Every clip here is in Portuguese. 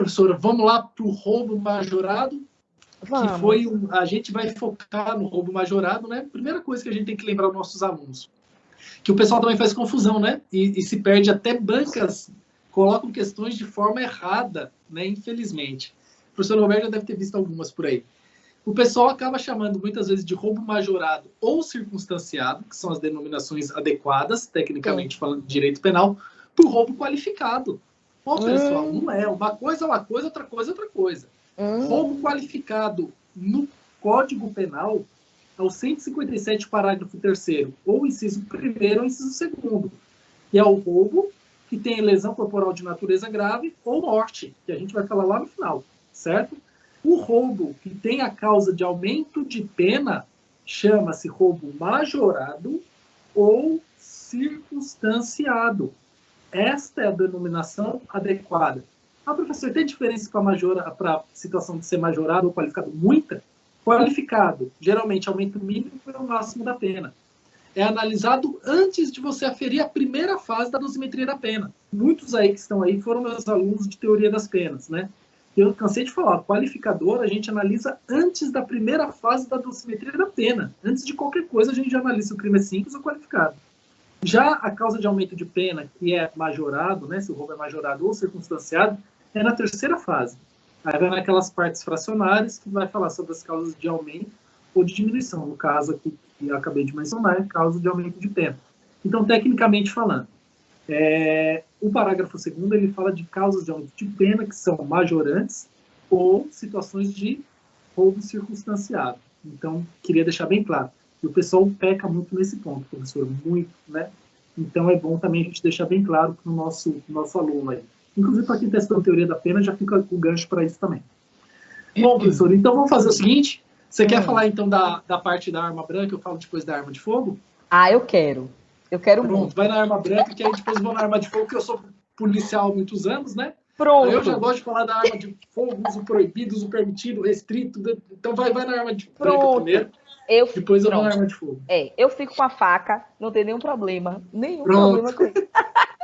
professora, vamos lá para o roubo majorado? Vamos. Que foi a gente vai focar no roubo majorado, né? Primeira coisa que a gente tem que lembrar aos nossos alunos, que o pessoal também faz confusão, né? E se perde, até bancas colocam questões de forma errada, né? Infelizmente. O professor Roberto já deve ter visto algumas por aí. O pessoal acaba chamando muitas vezes de roubo majorado ou circunstanciado, que são as denominações adequadas, tecnicamente falando de direito penal, por roubo qualificado. Pô, pessoal, não é. Uma coisa é uma coisa, outra coisa é outra coisa. Roubo qualificado no Código Penal é o 157, parágrafo 3º, ou inciso 1º ou inciso 2º. E é o roubo que tem lesão corporal de natureza grave ou morte, que a gente vai falar lá no final, certo? O roubo que tem a causa de aumento de pena chama-se roubo majorado ou circunstanciado. Esta é a denominação adequada. Ah, professor, tem diferença para a situação de ser majorado ou qualificado? Muita. Qualificado, geralmente, aumento mínimo e o máximo da pena. É analisado antes de você aferir a primeira fase da dosimetria da pena. Muitos aí que estão aí foram meus alunos de teoria das penas, né? Eu cansei de falar, qualificador a gente analisa antes da primeira fase da dosimetria da pena. Antes de qualquer coisa, a gente já analisa se o crime é simples ou qualificado. Já a causa de aumento de pena, que é majorado, né, se o roubo é majorado ou circunstanciado, é na terceira fase. Aí vai naquelas partes fracionárias que vai falar sobre as causas de aumento ou de diminuição. No caso aqui que eu acabei de mencionar, é causa de aumento de pena. Então, tecnicamente falando, o parágrafo 2º ele fala de causas de aumento de pena que são majorantes ou situações de roubo circunstanciado. Então, queria deixar bem claro. E o pessoal peca muito nesse ponto, professor, muito, né? Então, é bom também a gente deixar bem claro para o nosso aluno aí. Inclusive, para quem está estudando teoria da pena, já fica o gancho para isso também. Bom, professor, então vamos fazer o seguinte. Você quer falar, então, da parte da arma branca? Eu falo depois da arma de fogo? Ah, eu quero. Eu quero Pronto, muito. vai na arma branca, que aí depois eu vou na arma de fogo, que eu sou policial há muitos anos, né? Pronto. Aí eu já gosto de falar da arma de fogo, uso proibido, uso permitido, restrito. Então vai na arma de branca primeiro. Depois eu vou na arma de fogo. Eu fico com a faca, não tem nenhum problema. Nenhum Pronto. problema com isso.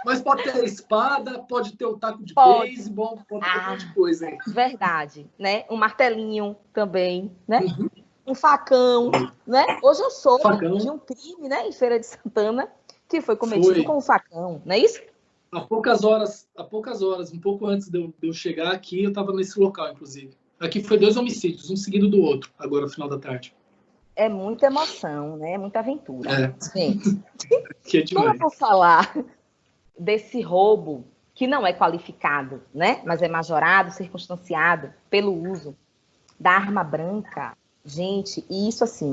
Mas pode ter a espada, pode ter o taco de beisebol, pode ter um monte de coisa aí. Verdade, né? Um martelinho também, né? Um facão, né? Hoje eu soube de um crime, né, em Feira de Santana, que foi cometido com um facão, não é isso? Há poucas horas, um pouco antes de eu chegar aqui, eu estava nesse local, inclusive. Aqui foi 2 homicídios, um seguido do outro, agora no final da tarde. É muita emoção, né? É muita aventura. Gente, que é demais. Como eu vou falar desse roubo que não é qualificado, né? Mas é majorado, circunstanciado pelo uso da arma branca, gente, e isso assim,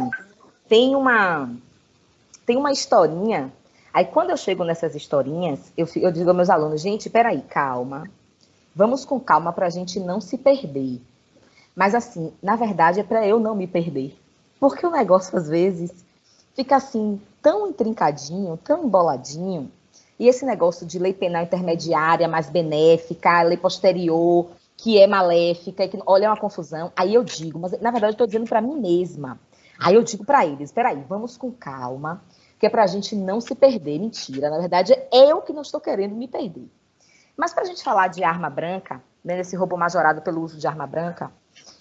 tem uma historinha. Aí quando eu chego nessas historinhas, eu digo aos meus alunos, gente, peraí, calma, vamos com calma para a gente não se perder. Mas assim, na verdade é para eu não me perder, porque o negócio às vezes fica assim, tão intrincadinho, tão emboladinho, e esse negócio de lei penal intermediária mais benéfica, lei posterior, que é maléfica, que olha, é uma confusão. Aí eu digo, mas na verdade eu estou dizendo para mim mesma. Aí eu digo para eles, peraí, vamos com calma, que é para a gente não se perder. Mentira, na verdade é eu que não estou querendo me perder. Mas para a gente falar de arma branca, né, desse roubo majorado pelo uso de arma branca,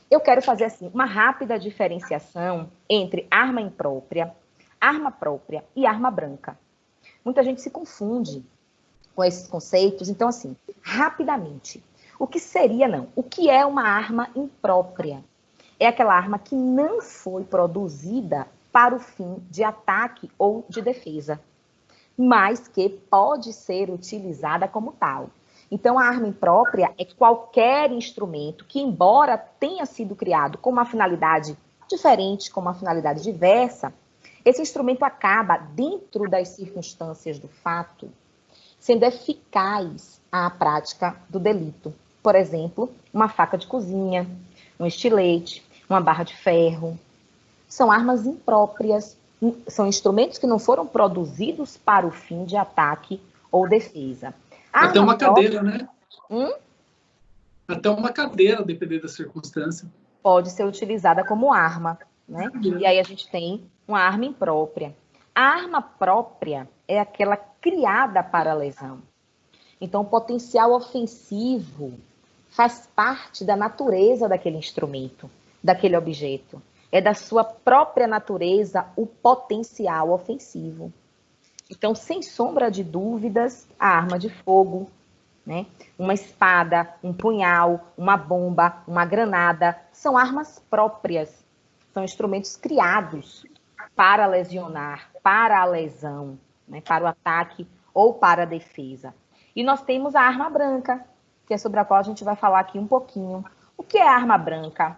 eu quero fazer assim uma rápida diferenciação entre arma imprópria, arma própria e arma branca. Muita gente se confunde com esses conceitos. Então, assim, rapidamente, o que seria, não? O que é uma arma imprópria? É aquela arma que não foi produzida para o fim de ataque ou de defesa, mas que pode ser utilizada como tal. Então, a arma imprópria é qualquer instrumento que, embora tenha sido criado com uma finalidade diferente, com uma finalidade diversa, esse instrumento acaba, dentro das circunstâncias do fato, sendo eficaz à prática do delito. Por exemplo, uma faca de cozinha, um estilete, uma barra de ferro. São armas impróprias, são instrumentos que não foram produzidos para o fim de ataque ou defesa. Até uma cadeira, né? Até uma cadeira, dependendo da circunstância. Pode ser utilizada como arma, né? E aí a gente tem uma arma imprópria. A arma própria é aquela criada para a lesão. Então, o potencial ofensivo faz parte da natureza daquele instrumento, daquele objeto. É da sua própria natureza o potencial ofensivo. Então, sem sombra de dúvidas, a arma de fogo, né? Uma espada, um punhal, uma bomba, uma granada, são armas próprias, são instrumentos criados para lesionar, para a lesão, né? Para o ataque ou para a defesa. E nós temos a arma branca, que é sobre a qual a gente vai falar aqui um pouquinho. O que é a arma branca?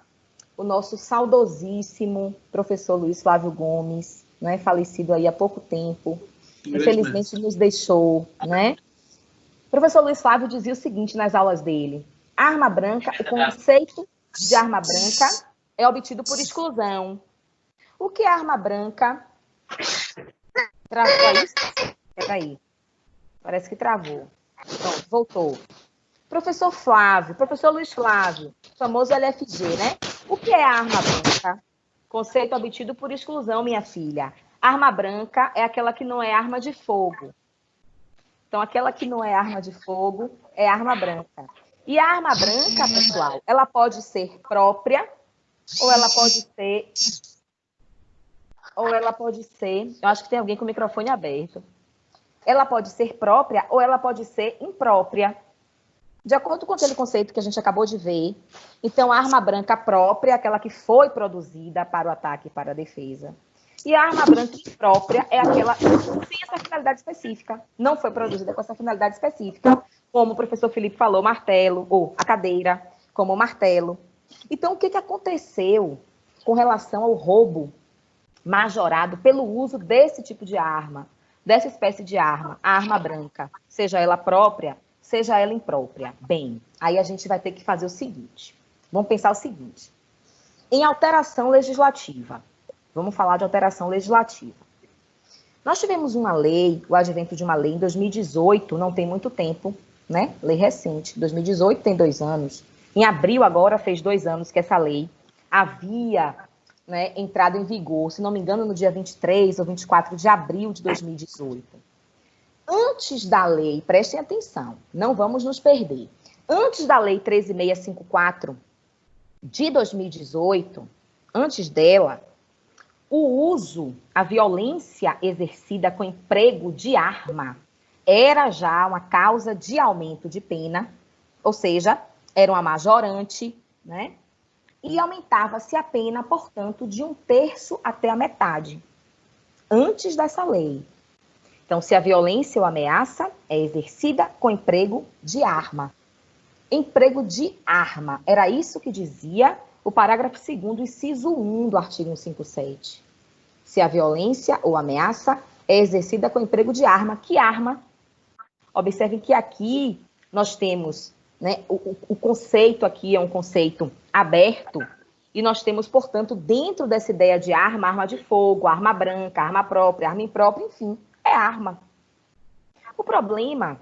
O nosso saudosíssimo professor Luiz Flávio Gomes, né, falecido aí há pouco tempo, infelizmente nos deixou, né? O professor Luiz Flávio dizia o seguinte nas aulas dele: a arma branca, o conceito de arma branca é obtido por exclusão. O que é arma branca? Travou aí? Peraí. Parece que travou. Pronto, voltou. Professor Flávio, professor Luiz Flávio, famoso LFG, né? O que é arma branca? Conceito obtido por exclusão, minha filha. Arma branca é aquela que não é arma de fogo. Então, aquela que não é arma de fogo é arma branca. E a arma branca, pessoal, ela pode ser própria ou ela pode ser... Eu acho que tem alguém com o microfone aberto. Ela pode ser própria ou ela pode ser imprópria. De acordo com aquele conceito que a gente acabou de ver, então a arma branca própria é aquela que foi produzida para o ataque e para a defesa. E a arma branca imprópria é aquela que tem essa finalidade específica, não foi produzida com essa finalidade específica, como o professor Felipe falou, martelo, ou a cadeira, como o martelo. Então, o que aconteceu com relação ao roubo majorado pelo uso desse tipo de arma, dessa espécie de arma, a arma branca, seja ela própria, seja ela imprópria? Bem, aí a gente vai ter que fazer o seguinte. Vamos pensar o seguinte. Em alteração legislativa. Vamos falar de alteração legislativa. Nós tivemos uma lei, o advento de uma lei em 2018, não tem muito tempo, né? Lei recente. 2018 tem 2 anos. Em abril agora fez 2 anos que essa lei havia, né, entrado em vigor, se não me engano, no dia 23 ou 24 de abril de 2018. Antes da lei, prestem atenção, não vamos nos perder. Antes da lei 13.654 de 2018, antes dela, o uso, a violência exercida com emprego de arma era já uma causa de aumento de pena, ou seja, era uma majorante, né? E aumentava-se a pena, portanto, de 1/3 até a metade, antes dessa lei. Então, se a violência ou ameaça é exercida com emprego de arma. Emprego de arma, era isso que dizia o parágrafo 2º, inciso 1 do artigo 157. Se a violência ou ameaça é exercida com emprego de arma. Que arma? Observem que aqui nós temos, né, o conceito aqui é um conceito aberto, e nós temos, portanto, dentro dessa ideia de arma, arma de fogo, arma branca, arma própria, arma imprópria, enfim, é arma. O problema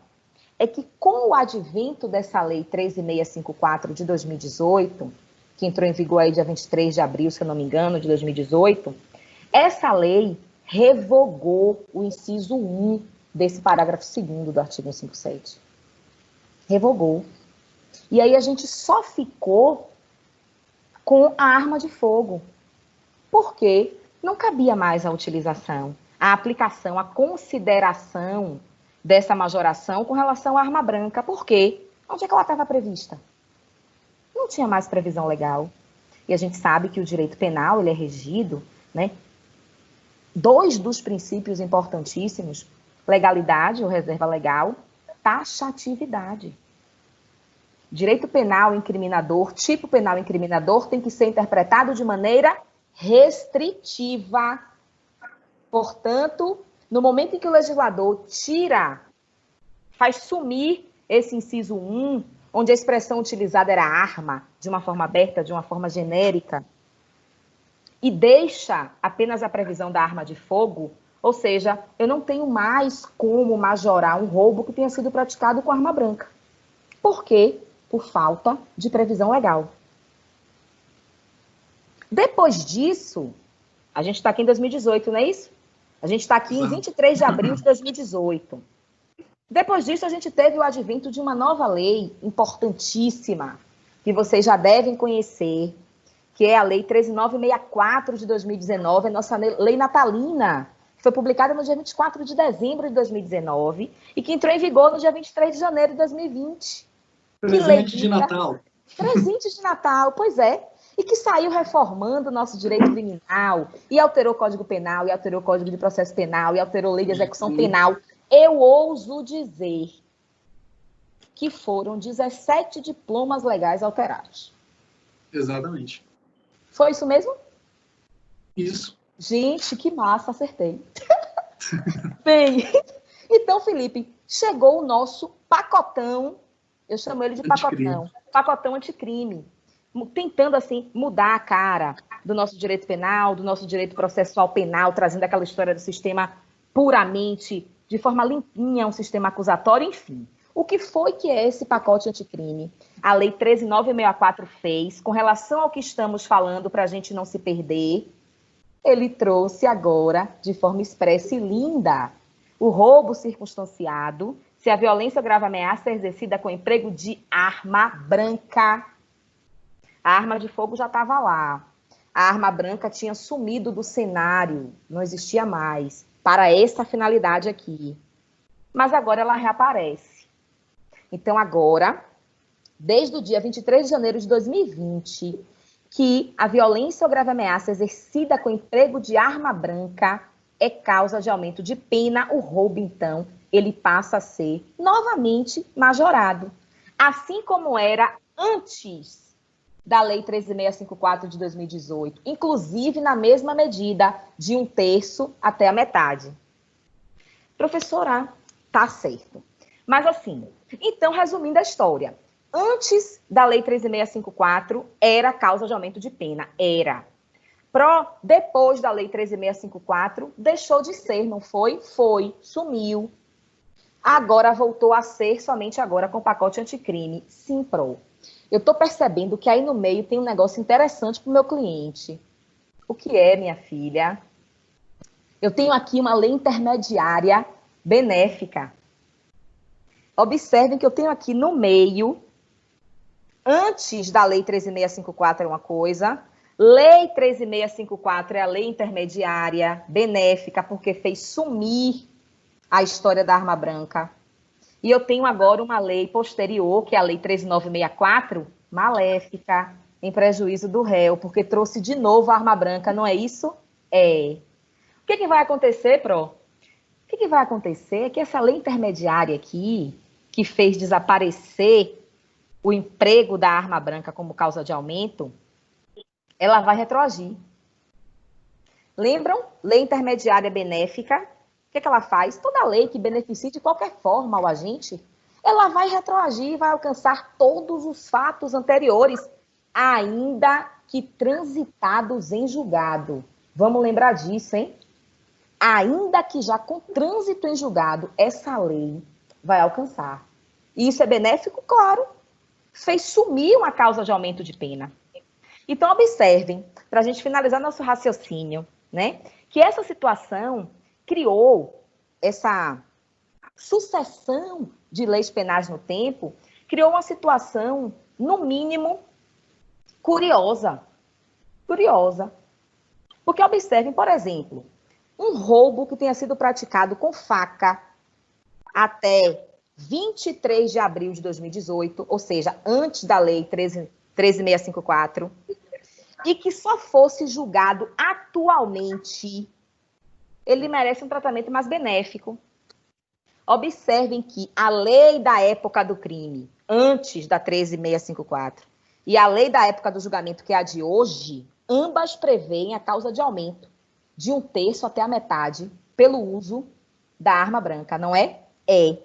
é que com o advento dessa lei 13.654 de 2018, que entrou em vigor aí dia 23 de abril, se eu não me engano, de 2018, essa lei revogou o inciso 1 desse parágrafo 2º do artigo 157. Revogou. E aí a gente só ficou com a arma de fogo, porque não cabia mais a utilização, a aplicação, a consideração dessa majoração com relação à arma branca. Por quê? Onde é que ela estava prevista? Não tinha mais previsão legal. E a gente sabe que o direito penal ele é regido, né? 2 dos princípios importantíssimos, legalidade ou reserva legal, taxatividade. Direito penal incriminador, tipo penal incriminador, tem que ser interpretado de maneira restritiva. Portanto, no momento em que o legislador faz sumir esse inciso 1, onde a expressão utilizada era arma, de uma forma aberta, de uma forma genérica, e deixa apenas a previsão da arma de fogo, ou seja, eu não tenho mais como majorar um roubo que tenha sido praticado com arma branca. Por quê? Por falta de previsão legal. Depois disso, a gente está aqui em 2018, não é isso? A gente está aqui em 23 de abril de 2018. Depois disso, a gente teve o advento de uma nova lei importantíssima, que vocês já devem conhecer, que é a Lei 13.964 de 2019, a nossa lei natalina, que foi publicada no dia 24 de dezembro de 2019 e que entrou em vigor no dia 23 de janeiro de 2020. Presente de Natal. Presente de Natal, pois é. E que saiu reformando o nosso direito criminal, e alterou o Código Penal, e alterou o Código de Processo Penal, e alterou a Lei de Execução Penal. Eu ouso dizer que foram 17 diplomas legais alterados. Exatamente. Foi isso mesmo? Isso. Gente, que massa, acertei. Bem, então, Felipe, chegou o nosso pacotão, eu chamo ele de pacotão, pacotão anticrime, tentando, assim, mudar a cara do nosso direito penal, do nosso direito processual penal, trazendo aquela história do sistema puramente, de forma limpinha, um sistema acusatório, enfim. O que foi que é esse pacote anticrime? A Lei 13.964 fez, com relação ao que estamos falando, para a gente não se perder, ele trouxe agora, de forma expressa e linda, o roubo circunstanciado, se a violência ou grave ameaça é exercida com emprego de arma branca. A arma de fogo já estava lá. A arma branca tinha sumido do cenário, não existia mais, para essa finalidade aqui. Mas agora ela reaparece. Então agora, desde o dia 23 de janeiro de 2020, que a violência ou grave ameaça exercida com emprego de arma branca é causa de aumento de pena, o roubo, então, ele passa a ser novamente majorado. Assim como era antes da Lei 13.654 de 2018, inclusive na mesma medida, de 1/3 até a metade. Professora, tá certo. Mas assim, então, resumindo a história, antes da Lei 13.654, era causa de aumento de pena, era. Depois da Lei 13.654, deixou de ser, não foi? Foi, sumiu. Agora voltou a ser somente agora com o pacote anticrime, sim, pro. Eu estou percebendo que aí no meio tem um negócio interessante para o meu cliente. O que é, minha filha? Eu tenho aqui uma lei intermediária benéfica. Observem que eu tenho aqui no meio, antes da Lei 13.654 é uma coisa, Lei 13.654 é a lei intermediária benéfica, porque fez sumir a história da arma branca. E eu tenho agora uma lei posterior, que é a Lei 13.964, maléfica, em prejuízo do réu, porque trouxe de novo a arma branca, não é isso? É. O que vai acontecer, Pro? O que vai acontecer é que essa lei intermediária aqui, que fez desaparecer o emprego da arma branca como causa de aumento, ela vai retroagir. Lembram? Lei intermediária benéfica. O que ela faz? Toda lei que beneficie de qualquer forma o agente, ela vai retroagir e vai alcançar todos os fatos anteriores, ainda que transitados em julgado. Vamos lembrar disso, hein? Ainda que já com trânsito em julgado, essa lei vai alcançar. E isso é benéfico? Claro. Fez sumir uma causa de aumento de pena. Então, observem, para a gente finalizar nosso raciocínio, né, que essa situação criou essa sucessão de leis penais no tempo, criou uma situação, no mínimo, curiosa. Curiosa. Porque observem, por exemplo, um roubo que tenha sido praticado com faca até 23 de abril de 2018, ou seja, antes da Lei 13.654, e que só fosse julgado atualmente, ele merece um tratamento mais benéfico. Observem que a lei da época do crime, antes da 13.654, e a lei da época do julgamento, que é a de hoje, ambas prevêem a causa de aumento de 1/3 até a metade pelo uso da arma branca, não é? É.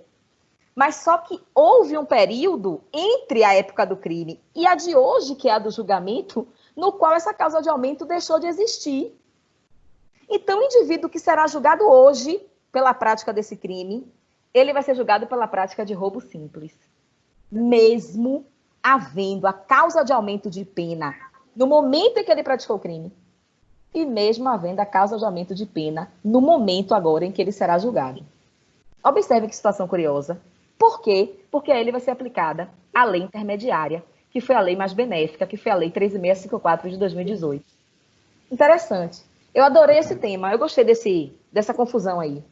Mas só que houve um período entre a época do crime e a de hoje, que é a do julgamento, no qual essa causa de aumento deixou de existir. Então, o indivíduo que será julgado hoje pela prática desse crime, ele vai ser julgado pela prática de roubo simples. Mesmo havendo a causa de aumento de pena no momento em que ele praticou o crime, e mesmo havendo a causa de aumento de pena no momento agora em que ele será julgado. Observe que situação curiosa. Por quê? Porque a ele vai ser aplicada a lei intermediária, que foi a lei mais benéfica, que foi a lei 13.654 de 2018. Interessante. Eu adorei esse tema, eu gostei dessa confusão aí.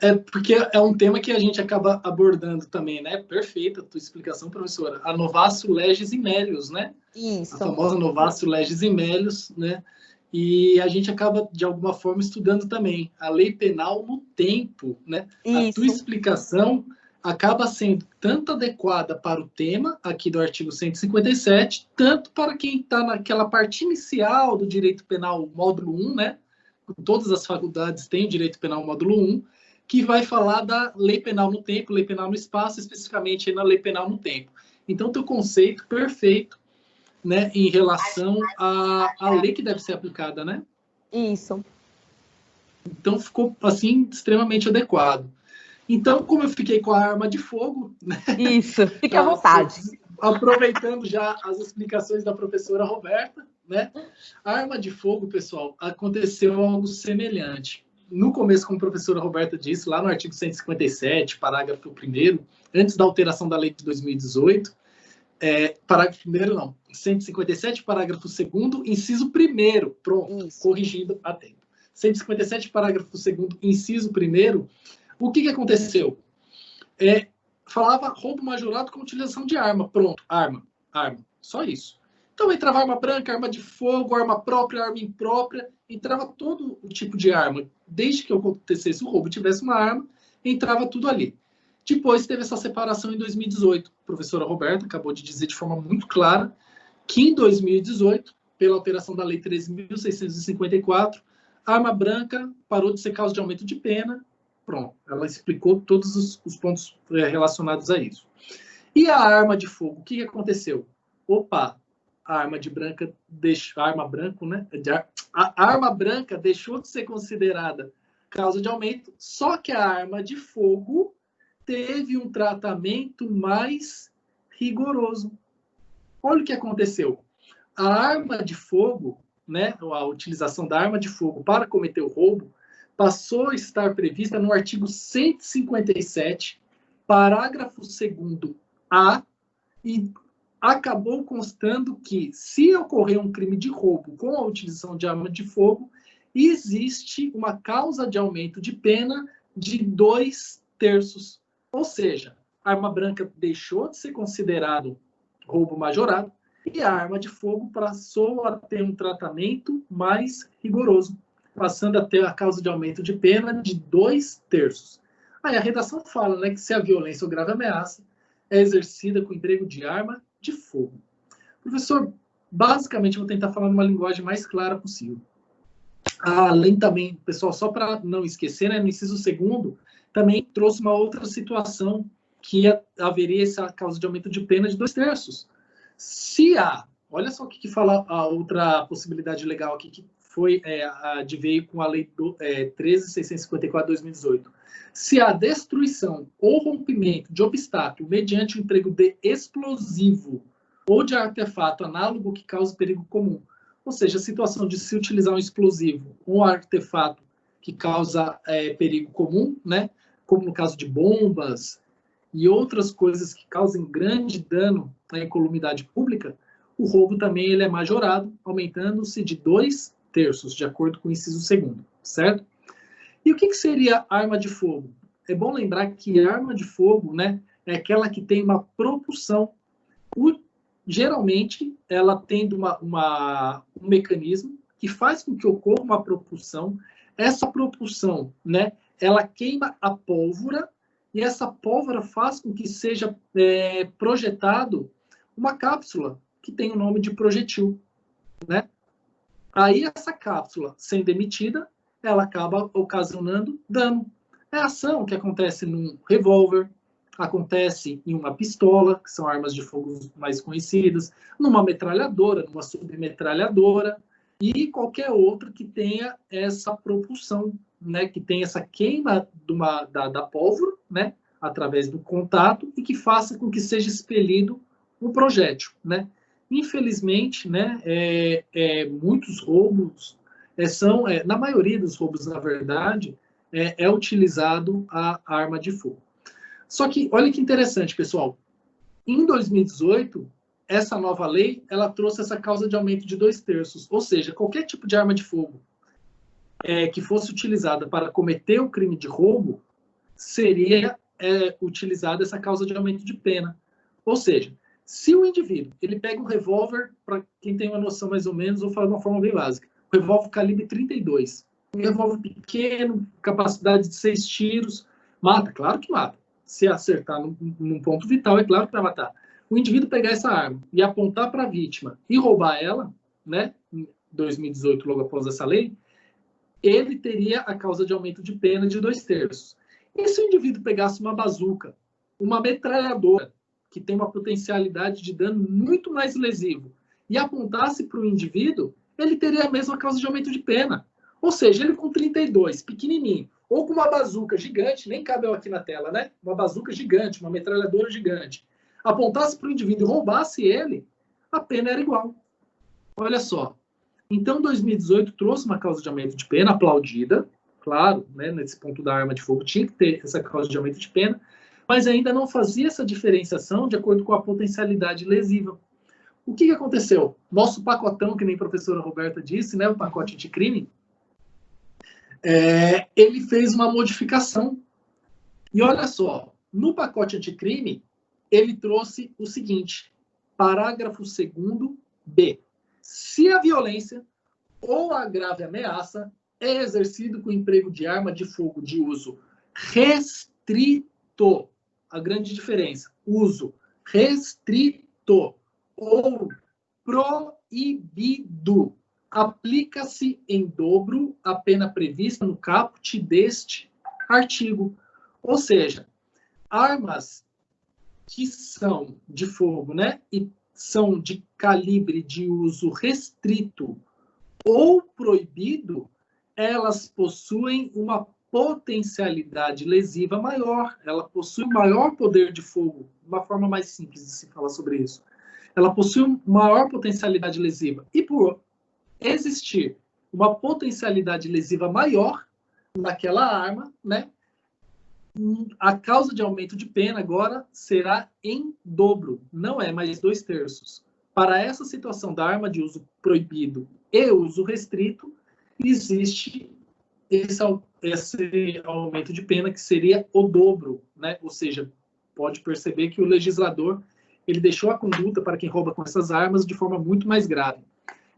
É porque é um tema que a gente acaba abordando também, né? Perfeita a tua explicação, professora. A novatio legis in melius, né? Isso. A famosa novatio legis in melius, né? E a gente acaba, de alguma forma, estudando também a lei penal no tempo, né? Isso. A tua explicação acaba sendo tanto adequada para o tema aqui do artigo 157, tanto para quem está naquela parte inicial do direito penal módulo 1, né? Todas as faculdades têm direito penal módulo 1, que vai falar da lei penal no tempo, lei penal no espaço, especificamente na lei penal no tempo. Então, teu conceito perfeito, né, em relação à lei que deve ser aplicada, né? Isso. Então, ficou, assim, extremamente adequado. Então, como eu fiquei com a arma de fogo... Né, isso, fique à vontade. Aproveitando já as explicações da professora Roberta, né? A arma de fogo, pessoal, aconteceu algo semelhante. No começo, como a professora Roberta disse, lá no artigo 157, parágrafo 1º, antes da alteração da lei de 2018, parágrafo 1º não, 157, parágrafo 2º, inciso 1º, pronto, isso. Corrigindo a tempo. 157, parágrafo 2º, inciso 1º, o que aconteceu? Falava roubo majorado com utilização de arma, pronto, arma, só isso. Então entrava arma branca, arma de fogo, arma própria, arma imprópria, entrava todo o tipo de arma. Desde que acontecesse o roubo e tivesse uma arma, entrava tudo ali. Depois teve essa separação em 2018. A professora Roberta acabou de dizer de forma muito clara que em 2018, pela alteração da lei 13.654, a arma branca parou de ser causa de aumento de pena. Pronto, ela explicou todos os pontos relacionados a isso. E a arma de fogo, o que aconteceu? Opa, a arma branca deixou de ser considerada causa de aumento, só que a arma de fogo teve um tratamento mais rigoroso. Olha o que aconteceu. A arma de fogo, né, a utilização da arma de fogo para cometer o roubo, passou a estar prevista no artigo 157, parágrafo 2º-A, e acabou constando que, se ocorrer um crime de roubo com a utilização de arma de fogo, existe uma causa de aumento de pena de 2/3. Ou seja, a arma branca deixou de ser considerado roubo majorado e a arma de fogo passou a ter um tratamento mais rigoroso, passando a ter a causa de aumento de pena de 2/3. Aí a redação fala, né, que se a violência ou grave ameaça é exercida com emprego de arma de fogo. Professor, basicamente, vou tentar falar numa linguagem mais clara possível. Além também, pessoal, só para não esquecer, né, no inciso 2º, também trouxe uma outra situação que haveria essa causa de aumento de pena de 2/3. Se há, olha só o que fala a outra possibilidade legal aqui, que foi de veio com a lei 13.654 de 2018. Se há destruição ou rompimento de obstáculo mediante o emprego de explosivo ou de artefato análogo que cause perigo comum, ou seja, a situação de se utilizar um explosivo ou um artefato que causa perigo comum, né, como no caso de bombas e outras coisas que causem grande dano à incolumidade pública, o roubo também ele é majorado, aumentando-se de 2/3, de acordo com o inciso 2º, certo? E o que seria arma de fogo? É bom lembrar que arma de fogo, né, é aquela que tem uma propulsão. Geralmente, ela tem um mecanismo que faz com que ocorra uma propulsão. Essa propulsão, né, ela queima a pólvora e essa pólvora faz com que seja projetado uma cápsula que tem o nome de projetil, né? Aí essa cápsula, sendo emitida, ela acaba ocasionando dano. É a ação que acontece num revólver, acontece em uma pistola, que são armas de fogo mais conhecidas, numa metralhadora, numa submetralhadora, e qualquer outra que tenha essa propulsão, né, que tenha essa queima da pólvora, né, através do contato, e que faça com que seja expelido um projétil, né? Infelizmente, né, muitos roubos na maioria dos roubos, na verdade, é utilizado a arma de fogo. Só que, olha que interessante, pessoal. Em 2018, essa nova lei, ela trouxe essa causa de aumento de 2/3. Ou seja, qualquer tipo de arma de fogo que fosse utilizada para cometer o crime de roubo, seria utilizada essa causa de aumento de pena. Ou seja, se o indivíduo ele pega um revólver, para quem tem uma noção mais ou menos, vou falar de uma forma bem básica, um revólver calibre 32, um revólver pequeno, capacidade de 6 tiros, mata? Claro que mata. Se acertar num ponto vital, é claro que vai matar. O indivíduo pegar essa arma e apontar para a vítima e roubar ela, né, em 2018, logo após essa lei, ele teria a causa de aumento de pena de 2/3. E se o indivíduo pegasse uma bazuca, uma metralhadora, que tem uma potencialidade de dano muito mais lesivo, e apontasse para o indivíduo, ele teria a mesma causa de aumento de pena. Ou seja, ele com 32, pequenininho, ou com uma bazuca gigante, nem cabe aqui na tela, né? Uma bazuca gigante, uma metralhadora gigante, apontasse para o indivíduo e roubasse ele, a pena era igual. Olha só. Então, 2018 trouxe uma causa de aumento de pena aplaudida, claro, né, nesse ponto da arma de fogo tinha que ter essa causa de aumento de pena, mas ainda não fazia essa diferenciação de acordo com a potencialidade lesiva. O que aconteceu? Nosso pacotão, que nem a professora Roberta disse, né, o pacote anticrime, ele fez uma modificação. E olha só, no pacote anticrime, ele trouxe o seguinte, parágrafo 2º B. Se a violência ou a grave ameaça é exercido com o emprego de arma de fogo de uso restrito, a grande diferença, uso restrito ou proibido, aplica-se em dobro a pena prevista no caput deste artigo. Ou seja, armas que são de fogo, né, e são de calibre de uso restrito ou proibido, elas possuem uma potencialidade lesiva maior, ela possui maior poder de fogo, uma forma mais simples de se falar sobre isso. Ela possui maior potencialidade lesiva. E por existir uma potencialidade lesiva maior naquela arma, né, a causa de aumento de pena agora será em dobro, não é mais 2/3. Para essa situação da arma de uso proibido e uso restrito, existe esse aumento de pena que seria o dobro, né? Ou seja, pode perceber que o legislador ele deixou a conduta para quem rouba com essas armas de forma muito mais grave.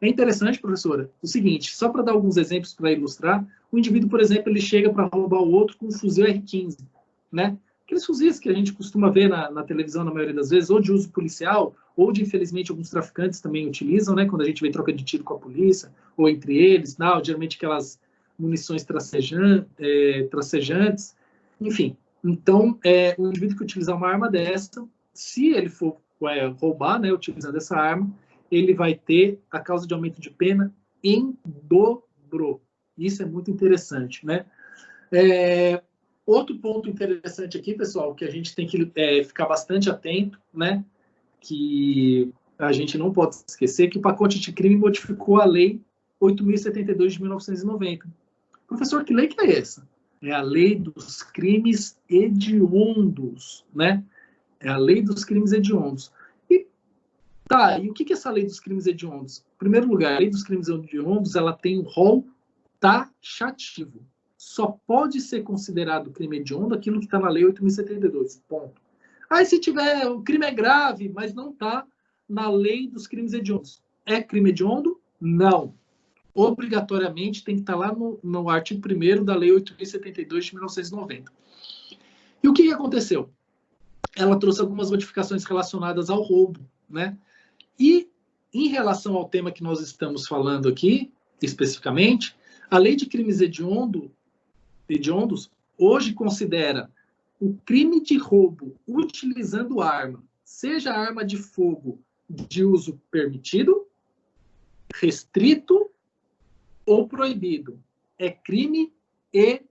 É interessante, professora, o seguinte, só para dar alguns exemplos para ilustrar, o indivíduo, por exemplo, ele chega para roubar o outro com um fuzil R15, né? Aqueles fuzis que a gente costuma ver na televisão, na maioria das vezes, ou de uso policial, ou de, infelizmente, alguns traficantes também utilizam, né? Quando a gente vê troca de tiro com a polícia, ou entre eles, não, geralmente aquelas munições tracejantes, enfim. Então, o indivíduo que utilizar uma arma dessa, se ele for roubar, né, utilizando essa arma, ele vai ter a causa de aumento de pena em dobro. Isso é muito interessante, né? Outro ponto interessante aqui, pessoal, que a gente tem que ficar bastante atento, né? Que a gente não pode esquecer que o pacote de crime modificou a lei 8.072 de 1990. Professor, que lei que é essa? É a lei dos crimes hediondos, né? É a lei dos crimes hediondos. E o que é essa lei dos crimes hediondos? Em primeiro lugar, a lei dos crimes hediondos, ela tem um rol taxativo. Só pode ser considerado crime hediondo aquilo que está na lei 8.072, ponto. Aí se tiver, o crime é grave, mas não está na lei dos crimes hediondos. É crime hediondo? Não. Obrigatoriamente tem que estar lá no artigo 1º da lei 8.072 de 1990. E o que aconteceu? Ela trouxe algumas modificações relacionadas ao roubo, né? E, em relação ao tema que nós estamos falando aqui, especificamente, a lei de crimes hediondos hoje considera o crime de roubo utilizando arma, seja arma de fogo de uso permitido, restrito ou proibido. É crime hediondo.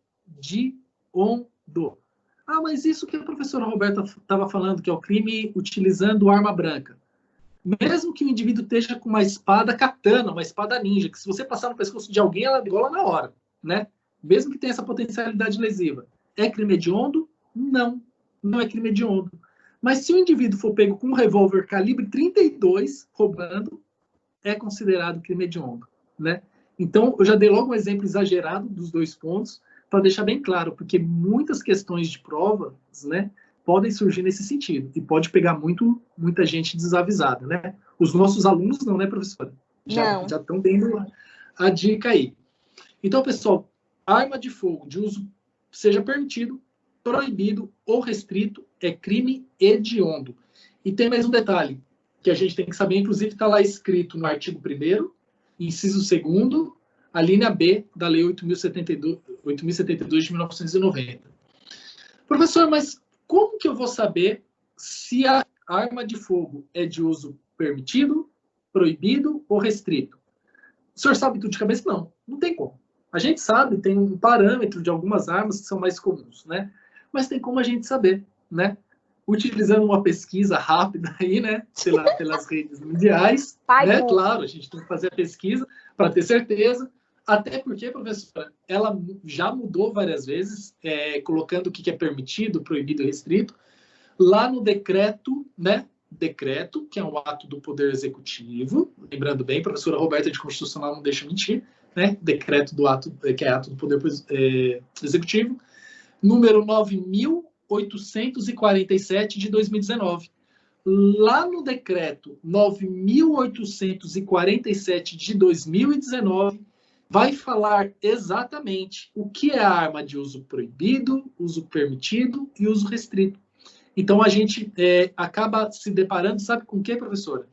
Ah, mas isso que a professora Roberta estava falando, que é o crime utilizando arma branca. Mesmo que o indivíduo esteja com uma espada katana, uma espada ninja, que se você passar no pescoço de alguém, ela degola na hora, né? mesmo que tenha essa potencialidade lesiva, é crime hediondo? Não, não é crime hediondo. Mas se o indivíduo for pego com um revólver calibre 32 roubando, é considerado crime hediondo, né? Então, eu já dei logo um exemplo exagerado dos dois pontos, para deixar bem claro, porque muitas questões de provas, né, podem surgir nesse sentido, e pode pegar muita gente desavisada, né? Os nossos alunos não, né, professora? Já estão tendo a dica aí. Então, pessoal, arma de fogo de uso seja permitido, proibido ou restrito é crime hediondo. E tem mais um detalhe que a gente tem que saber, inclusive está lá escrito no artigo 1º, inciso 2º, a linha B da Lei 8.072 de 1990. Professor, mas como que eu vou saber se a arma de fogo é de uso permitido, proibido ou restrito? O senhor sabe tudo de cabeça? Não, não tem como. A gente sabe, tem um parâmetro de algumas armas que são mais comuns, né? Mas tem como a gente saber, né? Utilizando uma pesquisa rápida aí, né? Pelas redes mundiais, né? Claro, a gente tem que fazer a pesquisa para ter certeza. Até porque, professora, ela já mudou várias vezes, colocando o que é permitido, proibido e restrito, lá no decreto, né? Decreto, que é um ato do Poder Executivo, lembrando bem, a professora Roberta de Constitucional não deixa mentir, né? Decreto do ato, que é ato do Poder Executivo, número 9.847 de 2019. Lá no decreto 9.847 de 2019, vai falar exatamente o que é a arma de uso proibido, uso permitido e uso restrito. Então, a gente acaba se deparando, sabe com o que, professora?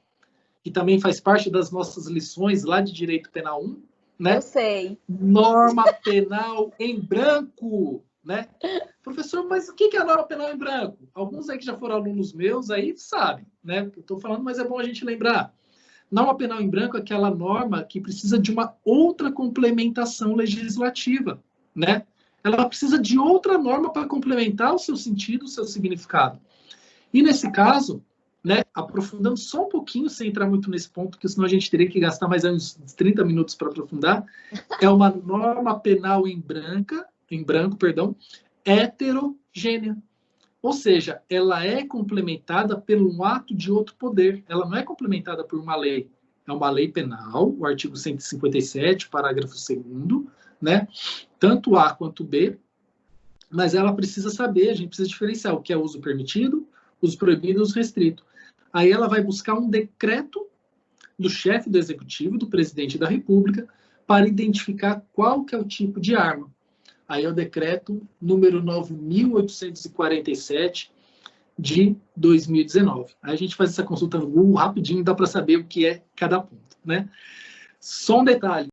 Que também faz parte das nossas lições lá de Direito Penal 1, né? Eu sei. Norma penal em branco, né? Professor, mas o que é a norma penal em branco? Alguns aí que já foram alunos meus aí sabem, né? Eu estou falando, mas é bom a gente lembrar. Norma penal em branco é aquela norma que precisa de uma outra complementação legislativa, né? Ela precisa de outra norma para complementar o seu sentido, o seu significado. E nesse caso, né, aprofundando só um pouquinho, sem entrar muito nesse ponto, porque senão a gente teria que gastar mais uns 30 minutos para aprofundar, é uma norma penal em branco, heterogênea. Ou seja, ela é complementada pelo ato de outro poder. Ela não é complementada por uma lei. É uma lei penal, o artigo 157, parágrafo 2º, né? Tanto A quanto B, mas ela precisa saber, a gente precisa diferenciar o que é uso permitido, uso proibido e uso restrito. Aí ela vai buscar um decreto do chefe do executivo, do presidente da República, para identificar qual que é o tipo de arma. Aí é o decreto número 9.847 de 2019. Aí a gente faz essa consulta no Google rapidinho e dá para saber o que é cada ponto, né? Só um detalhe.